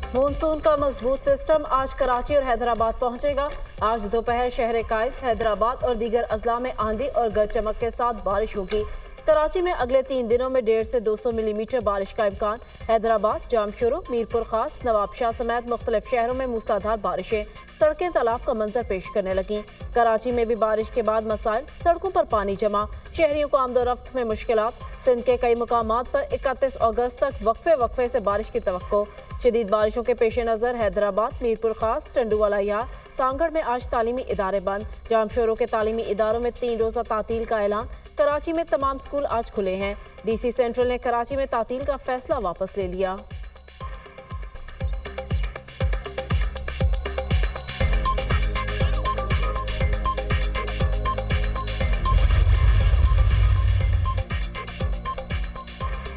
Monsoon का मजबूत system आज कराची और हैदराबाद पहुंचेगा। आज दोपहर शहर कायद, हैदराबाद और दीगर अजला में आंधी और गरज चमक के साथ बारिश होगी। कराची में अगले 3 दिनों में 150 से 200 मिलीमीटर बारिश का इम्कान। हैदराबाद, जामशोरो, मीरपुर खास, नवाबशाह समेत मुख्तलिफ शहरों में मूसलाधार बारिशें। सड़कें तालाब का मंजर पेश करने लगी। कराची में भी बारिश के बाद मसाइल, सड़कों पर पानी जमा, शहरियों को आमदोरफ्त में मुश्किलात। सिंध के कई मुकामात पर 31 अगस्त तक वक्फे से बारिश की तवक्को। शदीद बारिशों के पेश नज़र हैदराबाद, मीरपुर खास, टंडूवाला, सांगड़ में आज तालीमी इदारे बंद। जामशोरों के तालीमी इदारों में 3 रोज़ा तातील का ऐलान। कराची में तमाम स्कूल आज खुले हैं। DC सेंट्रल ने कराची में तातील का फैसला वापस ले लिया।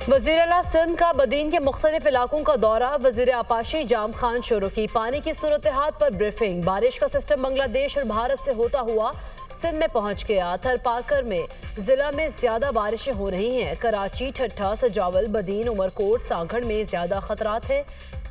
वज़ीर आला सिंध का बदीन के मुख्तलिफ इलाकों का दौरा। वज़ीर आपाशी जाम खान शुरू की पानी की सूरत हाल पर ब्रीफिंग। बारिश का सिस्टम बांग्लादेश और भारत से होता हुआ सिंध में पहुंच गया। थरपाकर में जिला में ज्यादा बारिशें हो रही हैं। कराची, ठट्ठा, सजावल, बदीन, उमरकोट, सांगड़ में ज्यादा खतरात है।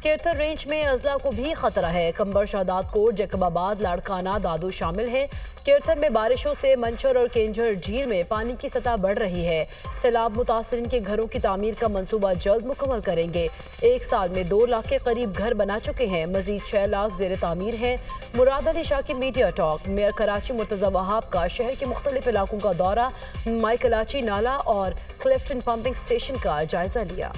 केरथर रेंज में अजला को भी खतरा है। कंबर, शादात कोट, जैकबाबाद, लाड़काना, दादू शामिल है। केरथर में बारिशों से मंचर और केंझर झील में पानी की सतह बढ़ रही है। सैलाब मुतासरीन के घरों की तामीर का मंसूबा जल्द मुकम्मल करेंगे। 1 साल में 2 लाख के करीब घर बना चुके हैं। मजीद 6 लाख जेर तामीर हैं। मुराद अली शाह की media talk. Mayor Karachi Murtaza Wahab का शहर के मुख्तलिफ इलाकों का दौरा। माई कराची नाला और क्लिफ्टन पंपिंग स्टेशन का जायजा लिया।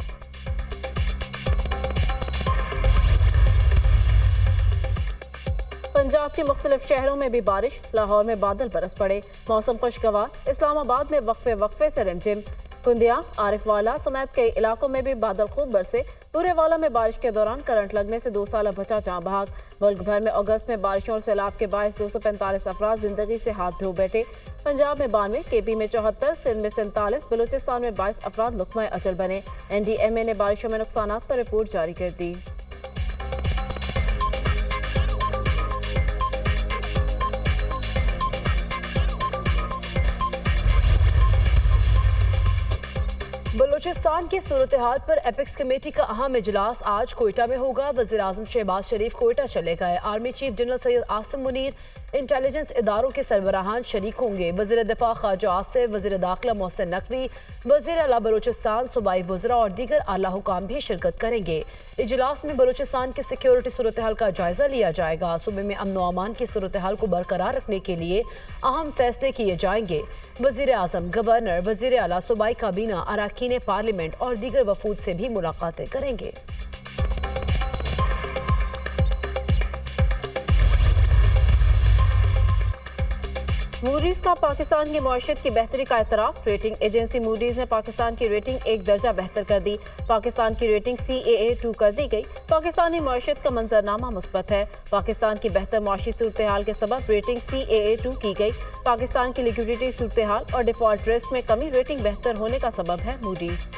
पंजाब के मुख्तलिफ शहरों में भी बारिश। लाहौर में बादल बरस पड़े, मौसम खुशगवार। इस्लामाबाद में वक्फे से रिमझिम। कुंदिया, आरिफवाला समेत कई इलाकों में भी बादल खूब बरसे। पूरेवाला में बारिश के दौरान करंट लगने से 2 साल बचा जाँ बहाक। मुल्क भर में अगस्त में बारिशों और सैलाब के बायस 245 अफराद जिंदगी से हाथ धो बैठे। पंजाब में 92, KP में 74, सिंध में 47, बलूचिस्तान में 22 अफराद लुक़्मा अजल बने। NDMA ने बारिशों में नुकसानात पर रिपोर्ट जारी कर दी। बलूचिस्तान की सूरत हाल पर एपेक्स कमेटी का अहम इजलास आज कोयटा में होगा। वज़ीर आज़म शहबाज शरीफ कोयटा चले गए। Army chief general Syed Asim Munir, intelligence इदारों के सरबराहान शरीक होंगे। वज़ीर दिफा ख्वाजा आसिफ, वज़ीर दाखिला मोहसिन नकवी, वज़ीर आला बलूचिस्तान, सूबाई वज़रा और दीगर आला हुकाम भी शिरकत करेंगे। इजलास में बलूचिस्तान की सिक्योरिटी सूरत हाल का जायजा लिया जाएगा। सूबे में अमन व अमान की सूरत हाल को बरकरार रखने के लिए अहम फैसले किए जाएंगे। वज़ीर आज़म, गवर्नर, वज़ीर आला, सूबाई काबीना, अरकान पार्लियामेंट और दीगर वफूद से भी मुलाकातें करेंगे। मूडीज का पाकिस्तान की मईशत की बेहतरी का एतराफ़। रेटिंग एजेंसी मूडीज ने पाकिस्तान की रेटिंग 1 दर्जा बेहतर कर दी। पाकिस्तान की रेटिंग CAA2 कर दी गई। पाकिस्तानी मईशत का मंजरनामा मुस्बत है। पाकिस्तान की बेहतर माशी सूरत हाल के सबब रेटिंग CAA2 की गई। पाकिस्तान की लिक्विडिटी सूरत हाल और डिफॉल्ट रिस्क में कमी रेटिंग बेहतर होने का सबब है। मूडीज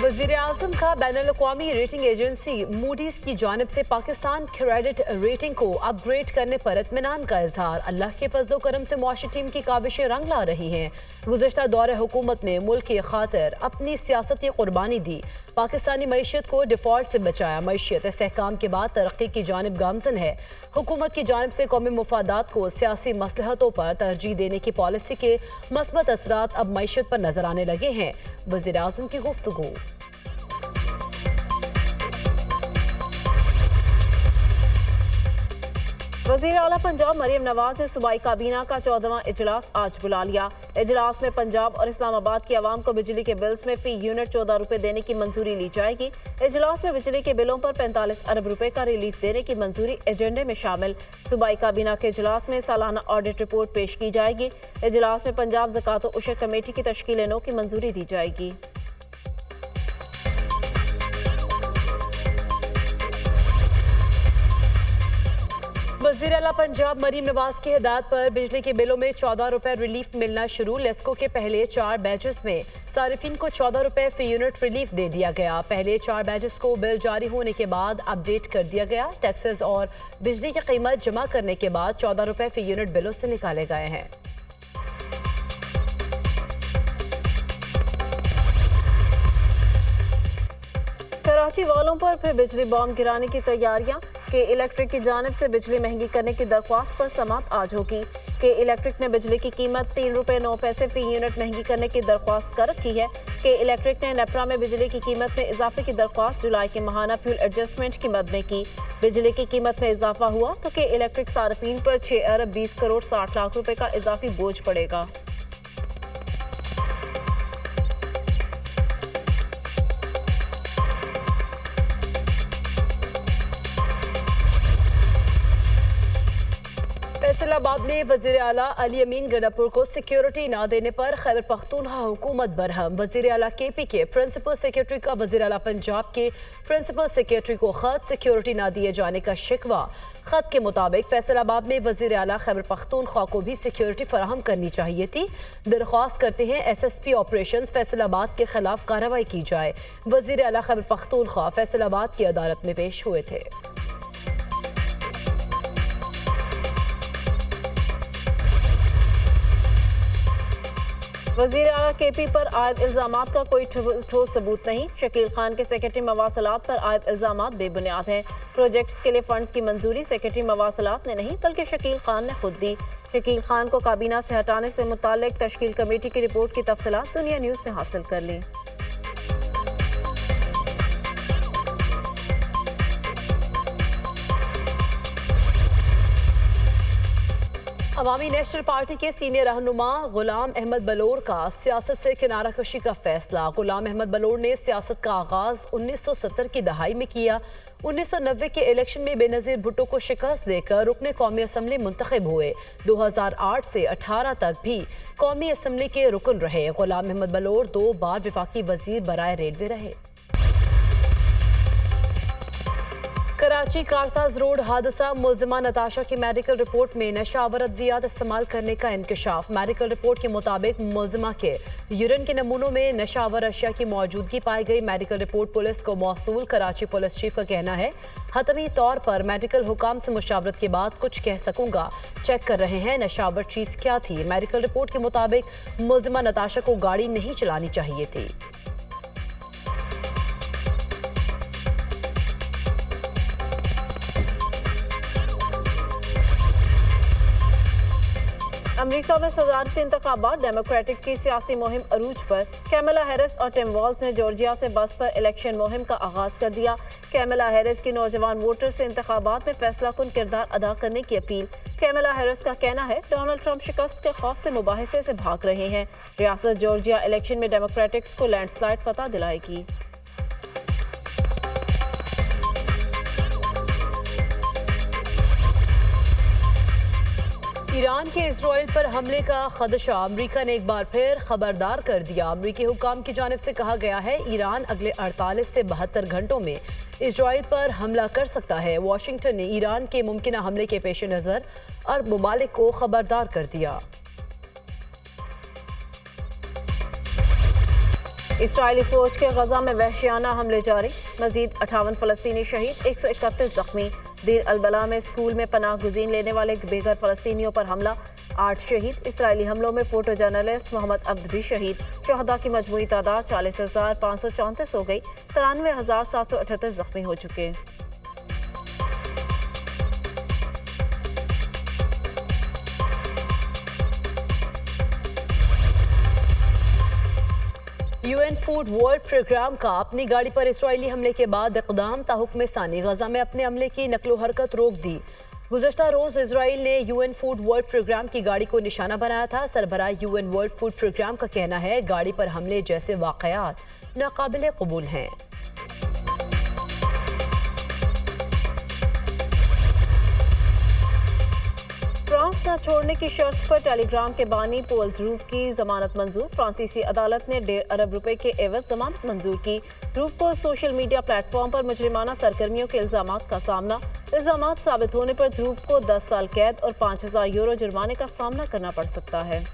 वज़ीर आज़म का बैनुल-अक़वामी रेटिंग एजेंसी मूडीज की जानिब से पाकिस्तान क्रेडिट रेटिंग को अपग्रेड करने पर इत्मीनान का इजहार। अल्लाह के फजलो करम से मुआशी टीम की काबिशें रंग ला रही हैं। गुज़श्ता दौरे हुकूमत में मुल्क की खातिर अपनी सियासती कुर्बानी दी। पाकिस्तानी मईशत को डिफॉल्ट से बचाया। मईशत इस्तेहकाम के बाद तरक्की की जानिब गामजन है। हुकूमत की जानिब से कौमी मुफादात को सियासी मसलहतों पर तरजीह देने की पॉलिसी के मस्बत असरात अब मईशत पर नजर आने लगे हैं। वज़ीर आज़म की गुफ्तगू। वज़ीर आला पंजाब मरियम नवाज ने सूबाई काबीना का 14वां इजलास आज बुला लिया। इजलास में पंजाब और इस्लामाबाद की आवाम को बिजली के बिल्स में फी यूनिट 14 रुपए देने की मंजूरी ली जाएगी। इजलास में बिजली के बिलों पर 45 अरब रुपए का रिलीफ देने की मंजूरी एजेंडे में शामिल। सूबाई काबीना के इजलास में सालाना ऑडिट रिपोर्ट पेश की जाएगी। इजलास में पंजाब ज़कात व उशर कमेटी की तश्कील नौ की मंजूरी दी जाएगी। वज़ीर आला पंजाब मरीम नवाज की हिदायत पर बिजली के बिलों में 14 रुपए रिलीफ मिलना शुरू। लेस्को के पहले 4 बैचेस में सारिफिन को 14 रुपए फी यूनिट रिलीफ दे दिया गया। पहले 4 बैचेस को बिल जारी होने के बाद अपडेट कर दिया गया। टैक्सेस और बिजली की कीमत जमा करने के बाद 14 रुपए फी यूनिट बिलों से निकाले गए हैं। कराची वालों पर फिर बिजली बॉम्ब गिराने की तैयारियां। के इलेक्ट्रिक की जानिब से बिजली महंगी करने की दरख्वास्त पर समाअत आज होगी। के इलेक्ट्रिक ने बिजली की कीमत ₹3.09 फी यूनिट महंगी करने की दरख्वास्त कर रखी है। के इलेक्ट्रिक ने नेपरा में बिजली की कीमत में इजाफे की दरख्वास्त जुलाई के माहाना फ्यूल एडजस्टमेंट की मद में की। बिजली की कीमत में इजाफा हुआ तो के इलेक्ट्रिक सार्फिन पर 6 अरब 20 करोड़ 60 लाख रुपए का इजाफी बोझ पड़ेगा। फैसलाबाद में वजीर आला अली अमीन गंडापुर को सिक्योरिटी न देने पर खैबर पख्तूनख्वा हुकूमत बरहम। वजीर आला केपी के प्रिंसिपल सेक्रेटरी का वजीर आला पंजाब के प्रिंसिपल सेक्रेटरी को खत, सिक्योरिटी न दिए जाने का शिकवा। खत के मुताबिक फैसलाबाद में वजीर आला खैबर पख्तूनख्वा को भी सिक्योरिटी फराहम करनी चाहिए थी। दरख्वास्त करते हैं SSP ऑपरेशन फैसलाबाद के खिलाफ कार्रवाई की जाए। वजीर आला खैबर पख्तूनख्वा फैसलाबाद की अदालत में पेश हुए थे। वजीर आला केपी पर आयद इल्जामात का कोई ठोस सबूत नहीं। शकील खान के सेक्रेटरी मवासलात पर आयद इल्जामात बेबुनियाद हैं। प्रोजेक्ट्स के लिए फंड्स की मंजूरी सेक्रेटरी मवासलात ने नहीं बल्कि शकील खान ने खुद दी। शकील खान को काबीना से हटाने से मुताल्लिक तश्कील कमेटी की रिपोर्ट की तफसीलात दुनिया न्यूज़ ने हासिल कर ली। अवामी नेशनल पार्टी के सीनियर रहनुमा गुलाम अहमद बलोर का सियासत से किनारा कशी का फैसला। गुलाम अहमद बलोर ने सियासत का आगाज 1970 की दहाई में किया। 1990 के इलेक्शन में बेनजीर भुट्टो को शिकस्त देकर रुकने कौमी असम्बली मुंतखब हुए। 2008 से 18 तक भी कौमी असम्बली के रुकन रहे। गुलाम अहमद बलोर 2 बार विफाकी वजीर बराए रेलवे रहे। कराची कारसाज रोड हादसा, मुल्जिमा नताशा की मेडिकल रिपोर्ट में नशावर अद्वियात इस्तेमाल करने का इंकशाफ। मेडिकल रिपोर्ट के मुताबिक मुल्जिमा के यूरिन के नमूनों में नशावर अशिया की मौजूदगी पाई गई। मेडिकल रिपोर्ट पुलिस को मौसूल। कराची पुलिस चीफ का कहना है, हतमी तौर पर मेडिकल हुकाम से मुशावरत के बाद कुछ कह सकूंगा। चेक कर रहे हैं नशावर चीज क्या थी। मेडिकल रिपोर्ट के मुताबिक मुल्जिमा नताशा को गाड़ी नहीं चलानी चाहिए थी। अमेरिका में सदारती इंतखाबात, डेमोक्रेटिक की सियासी मुहिम अरूज पर। कैमला हैरिस और टिम वॉल्स ने जॉर्जिया से बस पर इलेक्शन मुहिम का आगाज कर दिया। कैमला हैरिस की नौजवान वोटर से इंतखाबात में फैसला कुन किरदार अदा करने की अपील। कैमला हैरिस का कहना है, डोनाल्ड ट्रंप शिकस्त के खौफ से मुबाहिसे से भाग रहे हैं। रियासत जॉर्जिया इलेक्शन में डेमोक्रेटिक्स को लैंडस्लाइड फतह दिलाएगी। ईरान के इजराइल पर हमले का खदशा, अमेरिका ने एक बार फिर खबरदार कर दिया। अमेरिकी हुकाम की जानिब से कहा गया है, ईरान अगले 48 से 72 घंटों में इजराइल पर हमला कर सकता है। वाशिंगटन ने ईरान के मुमकिना हमले के पेश नज़र अरब ममालिक को खबरदार कर दिया। इसराइली फौज के गजा में वहशियाना हमले जारी, मजीद 58 फलस्तीनी शहीद, 131 जख्मी। दीर अलबला में स्कूल में पनाह गुज़ीन लेने वाले बेघर फलस्तीनियों पर हमला, 8 शहीद। इसराइली हमलों में फोटो जर्नलिस्ट मोहम्मद अब्द भी शहीद। शहदा की मजमूई तादाद 40,534 हो गई, 93,738 जख्मी हो चुके। UN फूड वर्ल्ड प्रोग्राम का अपनी गाड़ी पर इसराइली हमले के बाद इक़दाम, ताहुक्म सानी गजा में अपने अमले की नकलो हरकत रोक दी। गुज़श्ता रोज़ इसराइल ने UN फूड वर्ल्ड प्रोग्राम की गाड़ी को निशाना बनाया था। सरबराह UN वर्ल्ड फूड प्रोग्राम का कहना है, गाड़ी पर हमले जैसे वाक़यात नाकाबिले कबूल हैं। फ्रांस न छोड़ने की शर्त पर टेलीग्राम के बानी पोल ध्रुव की जमानत मंजूर। फ्रांसीसी अदालत ने 1.5 अरब रुपए के एवज जमानत मंजूर की। ध्रुव को सोशल मीडिया प्लेटफॉर्म पर मुजरिमाना सरगर्मियों के इल्जामात का सामना। इल्जामात साबित होने पर ध्रुव को 10 साल कैद और 5,000 यूरो जुर्माने का सामना करना पड़ सकता है।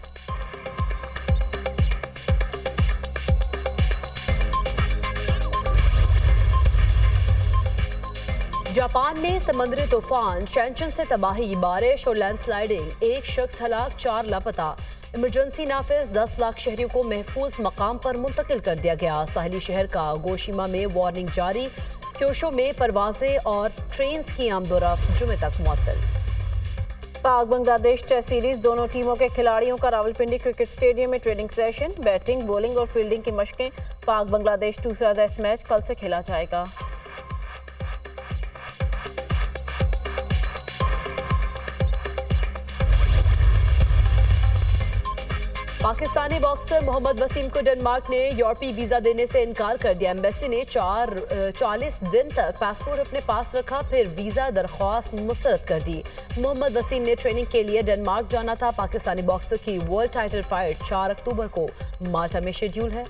जापान में समुद्री तूफान शैनचन से तबाही, बारिश और लैंडस्लाइडिंग, 1 शख्स हलाक, 4 लापता। इमरजेंसी नाफिज 10 लाख शहरियों को महफूज मकाम पर मुंतकिल कर दिया गया। साहिली शहर का गोशीमा में वार्निंग जारी। क्योशो में परवाजें और ट्रेन की आमदोरफ्त जुमे तक मुअत्तल। पाक बांग्लादेश टेस्ट सीरीज दोनों टीमों के खिलाड़ियों का रावलपिंडी क्रिकेट स्टेडियम में ट्रेनिंग सेशन। बैटिंग, बॉलिंग और फील्डिंग की मशकें। पाक बांग्लादेश दूसरा टेस्ट मैच कल से खेला जाएगा। पाकिस्तानी बॉक्सर मोहम्मद वसीम को डेनमार्क ने यूरोपीय वीजा देने से इनकार कर दिया। एम्बेसी ने 40 दिन तक पासपोर्ट अपने पास रखा, फिर वीजा दरख्वास्त मुस्तरद कर दी। मोहम्मद वसीम ने ट्रेनिंग के लिए डेनमार्क जाना था। पाकिस्तानी बॉक्सर की वर्ल्ड टाइटल फाइट 4 अक्टूबर को माल्टा में शेड्यूल है।